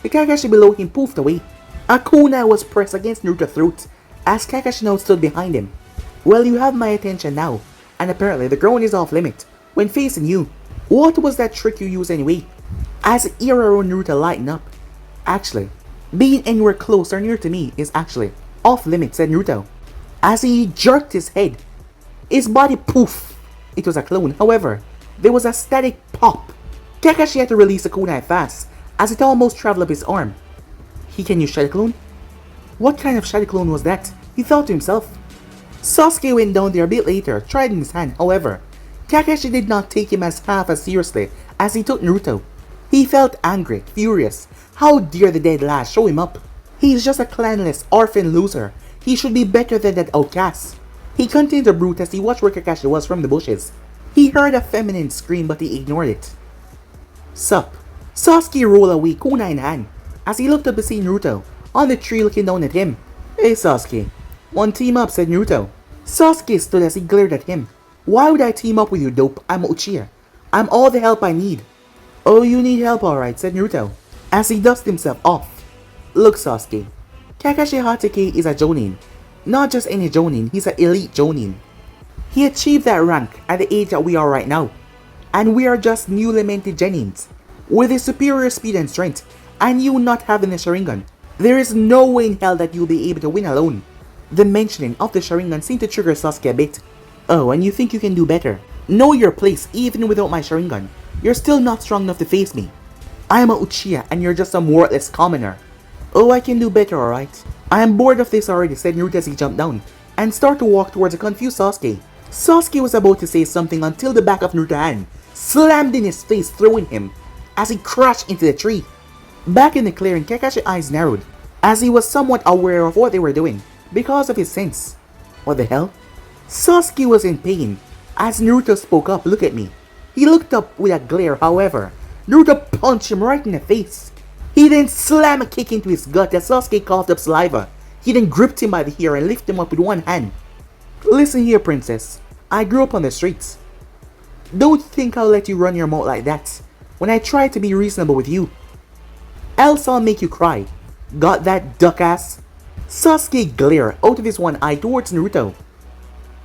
The Kakashi below him poofed away. A kunai was pressed against Naruto's throat as Kakashi now stood behind him. Well, you have my attention now, and apparently the ground is off limit when facing you. What was that trick you used anyway? As the air around Naruto lightened up. Actually, being anywhere close or near to me is actually off limits, said Naruto. As he jerked his head, his body poof. It was a clone. However, there was a static pop. Kakashi had to release the kunai fast as it almost traveled up his arm. He can use Shadow Clone? What kind of Shadow Clone was that? He thought to himself. Sasuke went down there a bit later, tried in his hand. However, Kakashi did not take him as half as seriously as he took Naruto. He felt angry, furious. How dare the dead last show him up? He's just a clanless orphan loser. He should be better than that outcast. He continued to brood as he watched where Kakashi was from the bushes. He heard a feminine scream but he ignored it. Sup? Sasuke rolled away, kunai in hand, as he looked up to see Naruto on the tree looking down at him. Hey Sasuke, one team up, said Naruto. Sasuke stood as he glared at him. Why would I team up with you, dope? I'm Uchiha. I'm all the help I need. Oh, you need help alright, said Naruto, as he dusted himself off. Look Sasuke, Kakashi Hatake is a Jonin. Not just any Jonin, he's an elite Jonin. He achieved that rank at the age that we are right now. And we are just newly minted Genins. With his superior speed and strength, and you not having the Sharingan, there is no way in hell that you'll be able to win alone. The mentioning of the Sharingan seemed to trigger Sasuke a bit. Oh, and you think you can do better? Know your place even without my Sharingan. You're still not strong enough to face me. I am a Uchiha and you're just some worthless commoner. Oh, I can do better, alright. I am bored of this already, said Naruto as he jumped down and started to walk towards a confused Sasuke. Sasuke was about to say something until the back of Naruto's hand slammed in his face, throwing him as he crashed into the tree. Back in the clearing, Kakashi's eyes narrowed as he was somewhat aware of what they were doing because of his sense. What the hell? Sasuke was in pain as Naruto spoke up. Look at me. He looked up with a glare, however, Naruto punched him right in the face. He then slammed a kick into his gut as Sasuke coughed up saliva. He then gripped him by the hair and lifted him up with one hand. Listen here, princess. I grew up on the streets. Don't think I'll let you run your mouth like that when I try to be reasonable with you. Else I'll make you cry. Got that, duck ass? Sasuke glared out of his one eye towards Naruto.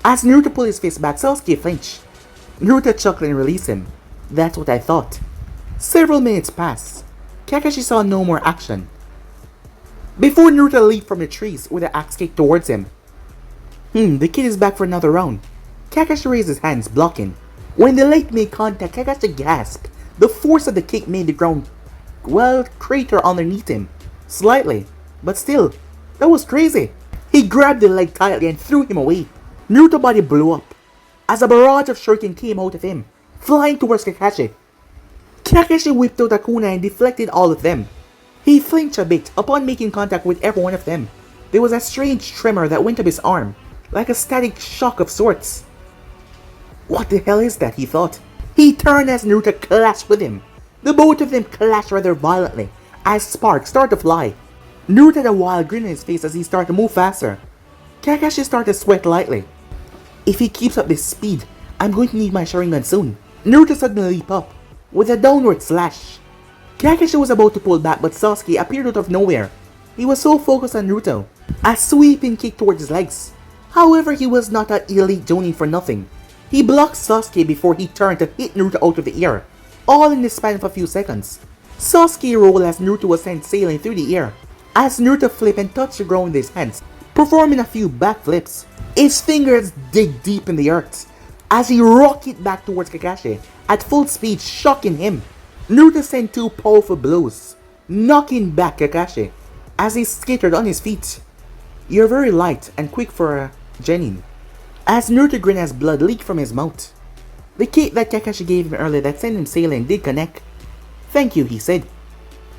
As Naruto pulled his face back, Sasuke flinched. Naruto chuckled and released him. That's what I thought. Several minutes passed. Kakashi saw no more action before Naruto leaped from the trees with an axe kick towards him. The kid is back for another round. Kakashi raised his hands, blocking. When the leg made contact, Kakashi gasped. The force of the kick made the ground, crater underneath him. Slightly, but still, that was crazy. He grabbed the leg tightly and threw him away. Naruto's body blew up as a barrage of shuriken came out of him, flying towards Kakashi. Kakashi whipped out a kunai and deflected all of them. He flinched a bit upon making contact with every one of them. There was a strange tremor that went up his arm, like a static shock of sorts. What the hell is that, he thought. He turned as Naruto clashed with him. The both of them clashed rather violently as sparks started to fly. Naruto had a wild grin on his face as he started to move faster. Kakashi started to sweat lightly. If he keeps up this speed, I'm going to need my Sharingan soon. Naruto suddenly leaped up with a downward slash. Kakashi was about to pull back, but Sasuke appeared out of nowhere. He was so focused on Naruto. A sweeping kick towards his legs. However, he was not an elite Jonin for nothing. He blocked Sasuke before he turned to hit Naruto out of the air, all in the span of a few seconds. Sasuke rolled as Naruto was sent sailing through the air, as Naruto flipped and touched the ground with his hands, performing a few backflips. His fingers dig deep in the earth as he rocketed back towards Kakashi at full speed, shocking him. Naruto sent two powerful blows, knocking back Kakashi as he skittered on his feet. You're very light and quick for a genin. As Naruto grinned as blood leaked from his mouth. The kick that Kakashi gave him earlier that sent him sailing did connect. Thank you, he said.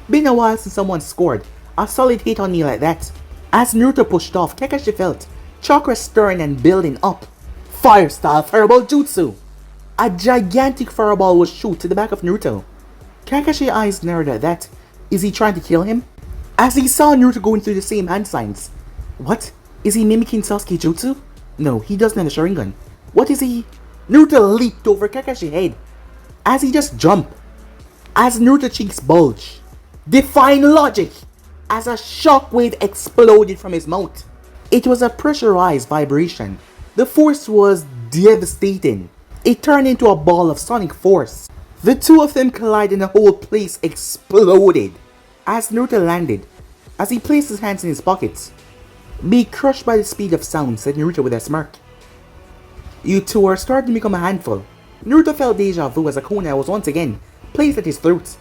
Been a while since someone scored a solid hit on me like that. As Naruto pushed off, Kakashi felt Chakra stirring and building up. Fire style fireball jutsu! A gigantic fireball was shot to the back of Naruto. Kakashi's eyes narrowed at that. Is he trying to kill him? As he saw Naruto going through the same hand signs. What? Is he mimicking Sasuke jutsu? No, he doesn't have a Sharingan. What is he? Naruto leaped over Kakashi's head as he just jumped. As Naruto's cheeks bulged, defying logic, as a shockwave exploded from his mouth. It was a pressurized vibration. The force was devastating. It turned into a ball of sonic force. The two of them collided and the whole place exploded. As Naruto landed, as he placed his hands in his pockets. Be crushed by the speed of sound, said Naruto with a smirk. You two are starting to become a handful. Naruto felt deja vu as a kunai was once again placed at his throat.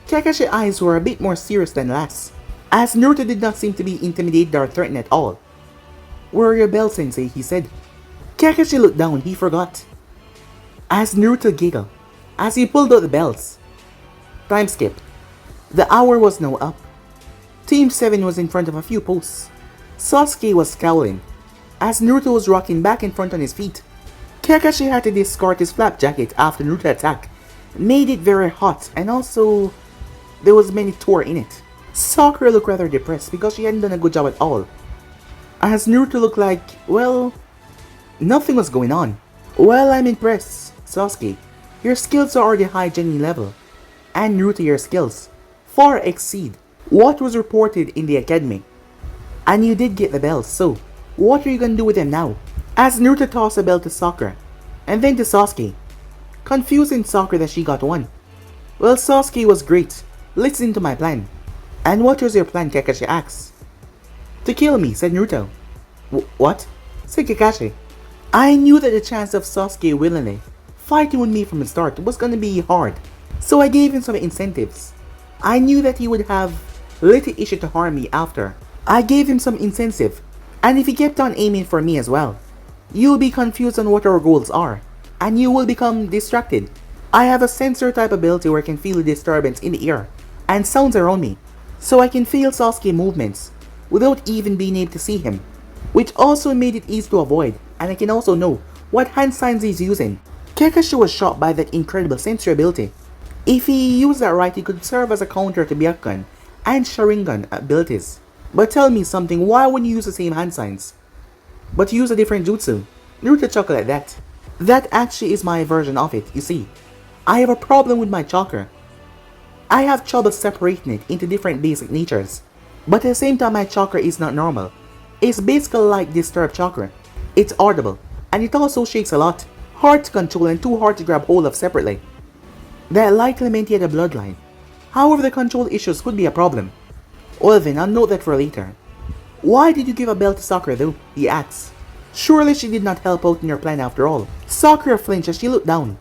Kakashi's eyes were a bit more serious than last, as Naruto did not seem to be intimidated or threatened at all. Where are your bells, sensei? He said. Kakashi looked down, he forgot. As Naruto giggled, as he pulled out the bells. Time skip. The hour was now up. Team 7 was in front of a few posts. Sasuke was scowling as Naruto was rocking back and forth on his feet. Kakashi had to discard his flap jacket after Naruto attack, made it very hot, and also there was many tore in it. Sakura looked rather depressed because she hadn't done a good job at all, as Naruto looked like, well, nothing was going on. Well, I'm impressed, Sasuke. Your skills are already high genuine level, and Naruto, your skills far exceed what was reported in the academy. And you did get the bells, so what are you gonna do with them now? As Naruto tossed the belt to Sakura, and then to Sasuke, confusing Sakura that she got one. Well, Sasuke was great. Listen to my plan. And what was your plan, Kakashi asked. To kill me, said Naruto. What? Said Kakashi. I knew that the chance of Sasuke willingly fighting with me from the start was gonna be hard, so I gave him some incentives. I knew that he would have little issue to harm me after. I gave him some incentive, and if he kept on aiming for me as well, you'll be confused on what our goals are, and you will become distracted. I have a sensor type ability where I can feel the disturbance in the air and sounds around me, so I can feel Sasuke movements without even being able to see him, which also made it easy to avoid, and I can also know what hand signs he's using. Kakashi was shocked by that incredible sensory ability. If he used that right, he could serve as a counter to Byakugan and Sharingan abilities. But tell me something, why wouldn't you use the same hand signs, but use a different jutsu? Naruto chuckled at that. That actually is my version of it, you see. I have a problem with my chakra. I have trouble separating it into different basic natures. But at the same time, my chakra is not normal. It's basically like disturbed chakra. It's audible, and it also shakes a lot. Hard to control and too hard to grab hold of separately. That likely meant he had a bloodline. However, the control issues could be a problem. Well then, I'll note that for later. Why did you give a belt to Sakura though? He asked. Surely she did not help out in your plan after all. Sakura flinched as she looked down.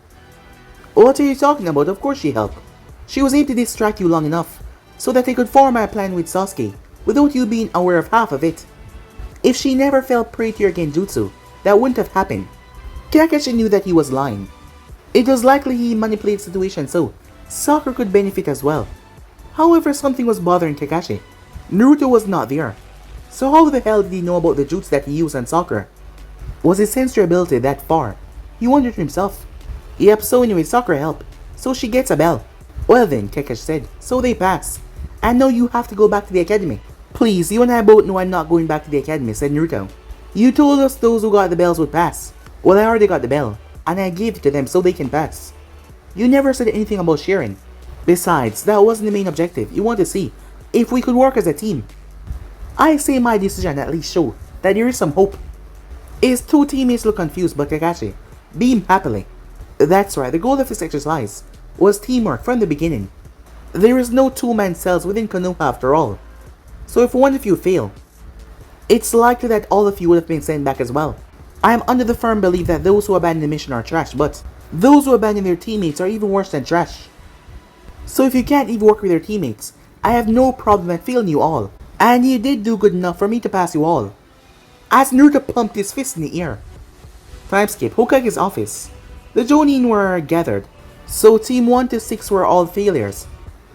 What are you talking about? Of course she helped. She was able to distract you long enough so that they could form a plan with Sasuke without you being aware of half of it. If she never fell prey to your genjutsu, that wouldn't have happened. Kakashi knew that he was lying. It was likely he manipulated the situation so Sakura could benefit as well. However, something was bothering Kakashi. Naruto was not there. So how the hell did he know about the jutsu that he used on Sakura? Was his sensory ability that far? He wondered to himself. Yep, so anyway, Sakura helped, so she gets a bell. Well then, Kakashi said, so they pass. And now you have to go back to the academy. Please, you and I both know I'm not going back to the academy, said Naruto. You told us those who got the bells would pass. Well, I already got the bell, and I gave it to them so they can pass. You never said anything about sharing. Besides, that wasn't the main objective. You want to see if we could work as a team. I say my decision at least show that there is some hope. His two teammates look confused, but Kakashi beamed happily. That's right, the goal of this exercise was teamwork from the beginning. There is no two-man cells within Konoha after all. So if one of you fail, it's likely that all of you would have been sent back as well. I am under the firm belief that those who abandon the mission are trash, but those who abandon their teammates are even worse than trash. So if you can't even work with your teammates, I have no problem at failing you all. And you did do good enough for me to pass you all. As Naruto pumped his fist in the air. Time skip, Hokage's office. The Jonin were gathered, so team 1 to 6 were all failures.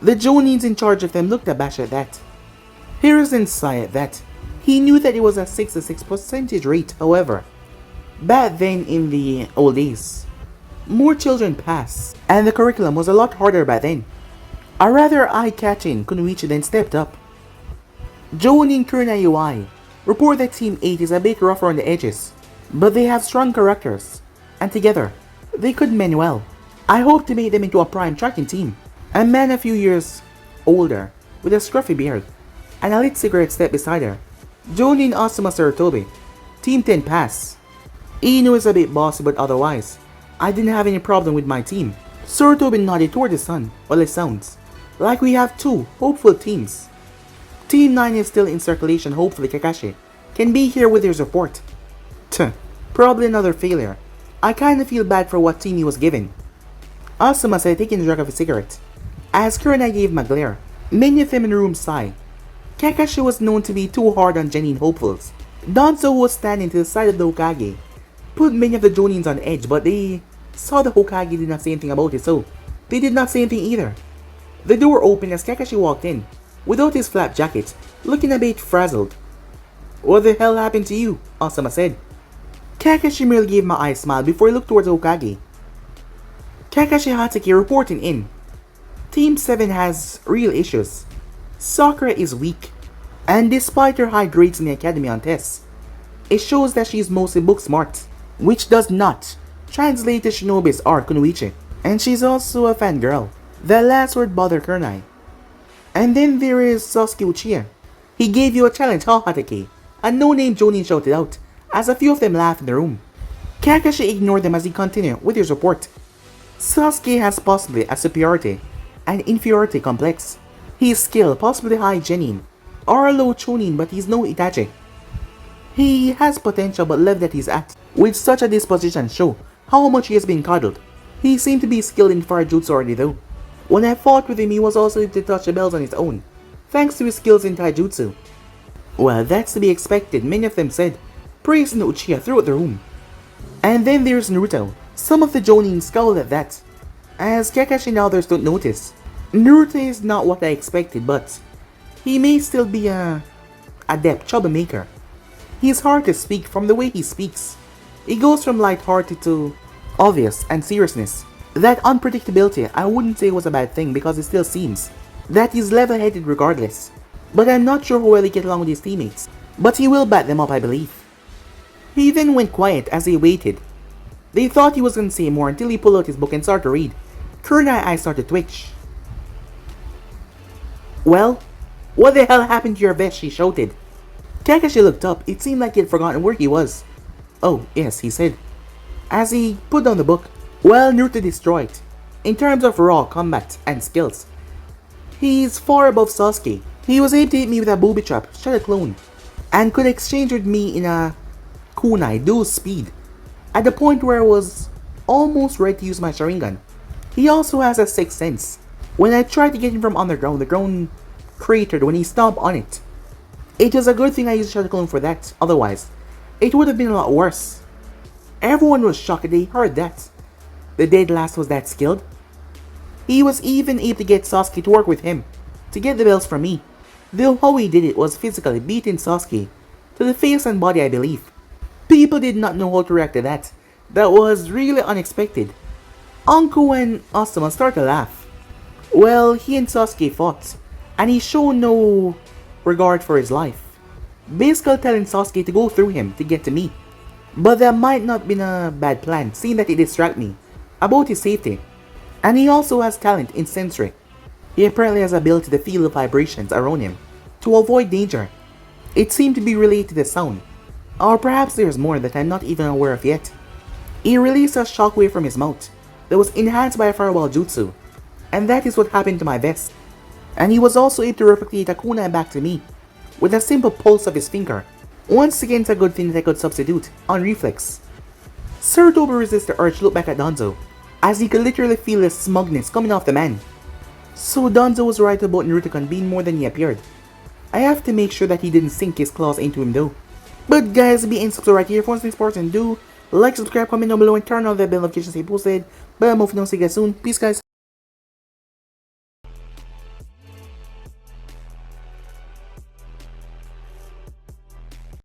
The Jonins in charge of them looked abashed at that. Hiruzen sighed at that. He knew that it was a 66% rate, however. Back then in the old days, more children passed, and the curriculum was a lot harder back then. A rather eye-catching Kunoichi then stepped up. Jonin Kurina UI report that Team 8 is a bit rougher on the edges, but they have strong characters, and together, they could mend well. I hope to make them into a prime tracking team. A man a few years older, with a scruffy beard, and a lit cigarette stepped beside her. Jonin Asuma Sarutobi, Team 10 pass. Inu is a bit bossy, but otherwise, I didn't have any problem with my team. Sarutobi nodded toward the sun. Well, it sounds like we have two hopeful teams. Team 9 is still in circulation. Hopefully Kakashi can be here with your support. Probably another failure. I kinda feel bad for what team he was given. Asuma said, taking a drag of a cigarette. As Kurina gave him a glare, many of them in the room sighed. Kakashi was known to be too hard on genuine hopefuls. Danzo, who was standing to the side of the Hokage, put many of the Jonins on edge, but they saw the Hokage did not say anything about it, so they did not say anything either. The door opened as Kakashi walked in, without his flap jacket, looking a bit frazzled. What the hell happened to you? Asuma said. Kakashi merely gave my eye a smile before he looked towards Hokage. Kakashi Hatake reporting in. Team 7 has real issues. Sakura is weak, and despite her high grades in the academy on tests, it shows that she is mostly book smart, which does not translate to Shinobi's art Kunoichi. And she's also a fangirl. The last word bothered Kunai. And then there is Sasuke Uchiha. He gave you a challenge, huh, Hatake? A no-name Jonin shouted out, as a few of them laughed in the room. Kakashi ignored them as he continued with his report. Sasuke has possibly a superiority and inferiority complex. He is skilled, possibly high genin, or low chunin, but he's no Itachi. He has potential but left that he's at. With such a disposition show how much he has been coddled. He seemed to be skilled in fire jutsu already though. When I fought with him, he was also able to touch the bells on his own, thanks to his skills in taijutsu. Well, that's to be expected, many of them said, praising Uchiha throughout the room. And then there's Naruto. Some of the Jonin scowled at that, as Kakashi and others don't notice. Naruto is not what I expected, but he may still be a adept troublemaker. He's hard to speak from the way he speaks. He goes from light-hearted to obvious and seriousness. That unpredictability I wouldn't say was a bad thing because it still seems that he's level-headed regardless. But I'm not sure how well he gets along with his teammates. But he will back them up, I believe. He then went quiet as they waited. They thought he was going to say more until he pulled out his book and started to read. Kunai's eyes started to twitch. Well, what the hell happened to your vest? She shouted. Kakashi looked up. It seemed like he had forgotten where he was. Oh, yes, he said, as he put down the book. Well, Naruto destroyed. In terms of raw combat and skills, he's far above Sasuke. He was able to hit me with a booby trap, Shadow Clone, and could exchange with me in a kunai dual speed, at the point where I was almost ready to use my Sharingan. He also has a sixth sense. When I tried to get him from underground, the ground cratered when he stomped on it. It was a good thing I used Shadow Clone for that, otherwise it would have been a lot worse. Everyone was shocked that they heard that. The dead last was that skilled. He was even able to get Sasuke to work with him, to get the bells from me. Though how he did it was physically beating Sasuke to the face and body, I believe. People did not know how to react to that. That was really unexpected. Anko and Asuma started to laugh. Well, he and Sasuke fought, and he showed no regard for his life, basically telling Sasuke to go through him to get to me. But that might not have been a bad plan, seeing that it distracted me about his safety. And he also has talent in sensory. He apparently has the ability to feel the vibrations around him to avoid danger. It seemed to be related to the sound, or perhaps there's more that I'm not even aware of yet. He released a shockwave from his mouth that was enhanced by a fireball jutsu, and that is what happened to my vest. And he was also able to replicate a kunai back to me with a simple pulse of his finger. Once again, it's a good thing that I could substitute on reflex. Sarutobi resisted the urge to look back at Danzo, as he could literally feel the smugness coming off the man. So Danzo was right about Naruto being more than he appeared. I have to make sure that he didn't sink his claws into him though. But guys, be in subscribe right here for more sports, and do like, subscribe, comment down below, and turn on the bell notifications to be posted. But I'm off now, see you guys soon. Peace guys.